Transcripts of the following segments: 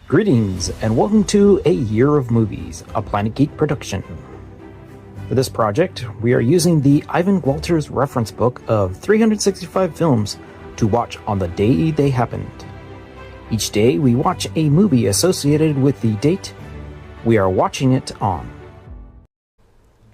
Greetings, and welcome to A Year of Movies, a Planet Geek production. For this project, we are using the Ivan Walters reference book of 365 films to watch on the day they happened. Each day, we watch a movie associated with the date we are watching it on.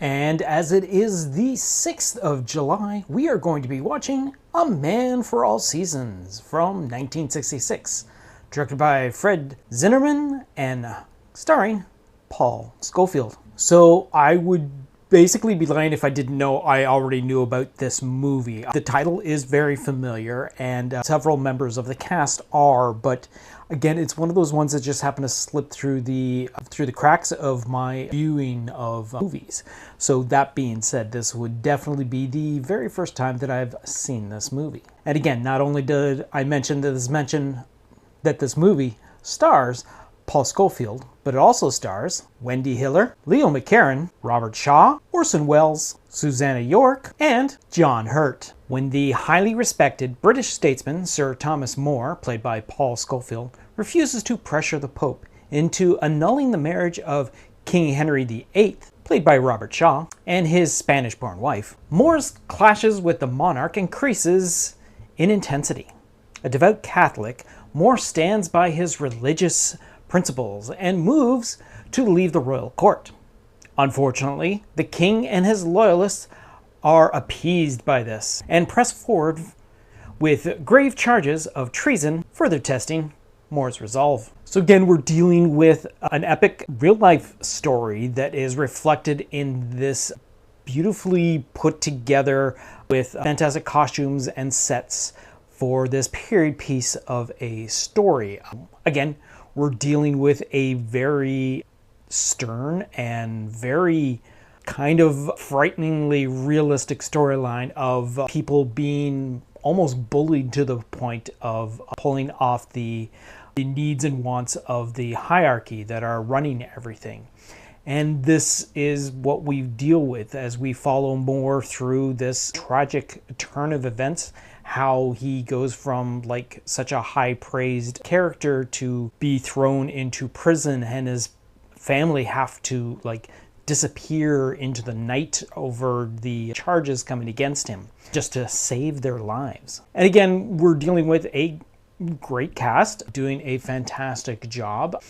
And as it is the 6th of July, we are going to be watching A Man for All Seasons from 1966. Directed by Fred Zinnerman and starring Paul Scofield. So I would basically be lying if I didn't know I already knew about this movie. The title is very familiar and several members of the cast are, but again, it's one of those ones that just happened to slip through the cracks of my viewing of movies. So that being said, this would definitely be the very first time that I've seen this movie. And again, not only did I mention that this movie stars Paul Scofield, but it also stars Wendy Hiller, Leo McCarran, Robert Shaw, Orson Welles, Susanna York, and John Hurt. When the highly respected British statesman Sir Thomas More, played by Paul Scofield, refuses to pressure the Pope into annulling the marriage of King Henry VIII, played by Robert Shaw, and his Spanish-born wife, More's clashes with the monarch increases in intensity. A devout Catholic, More stands by his religious principles and moves to leave the royal court. Unfortunately, the king and his loyalists are appeased by this and press forward with grave charges of treason, further testing More's resolve. So again, we're dealing with an epic real-life story that is reflected in this beautifully put together with fantastic costumes and sets for this period piece of a story. Again, we're dealing with a very stern and very kind of frighteningly realistic storyline of people being almost bullied to the point of pulling off the needs and wants of the hierarchy that are running everything. And this is what we deal with as we follow More through this tragic turn of events, how he goes from like such a high praised character to be thrown into prison and his family have to like disappear into the night over the charges coming against him just to save their lives. And again, we're dealing with a great cast doing a fantastic job,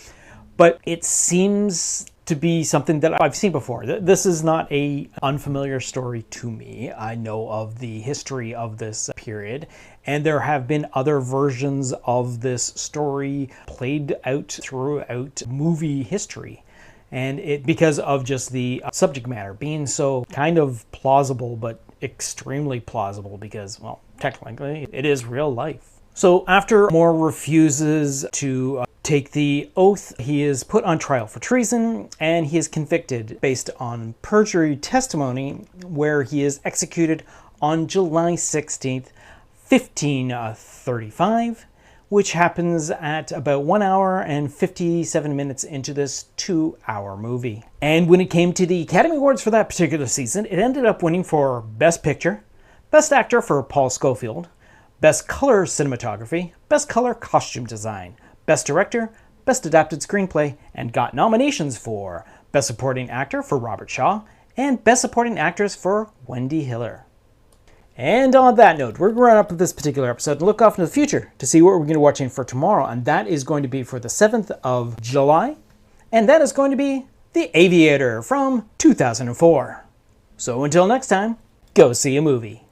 but it seems to be something that I've seen before. This is not an unfamiliar story to me. I know of the history of this period, and there have been other versions of this story played out throughout movie history. And it because of just the subject matter being so kind of plausible, but extremely plausible because, well, technically it is real life. So after More refuses to take the oath, he is put on trial for treason and he is convicted based on perjury testimony where he is executed on July 16th, 1535, which happens at about 1 hour and 57 minutes into this 2-hour movie. And when it came to the Academy Awards for that particular season, it ended up winning for Best Picture, Best Actor for Paul Scofield, Best Color Cinematography, Best Color Costume Design, Best Director, Best Adapted Screenplay, and got nominations for Best Supporting Actor for Robert Shaw and Best Supporting Actress for Wendy Hiller. And on that note, we're going to wrap up this particular episode and look off into the future to see what we're going to be watching for tomorrow, and that is going to be for the 7th of July, and that is going to be The Aviator from 2004. So until next time, go see a movie.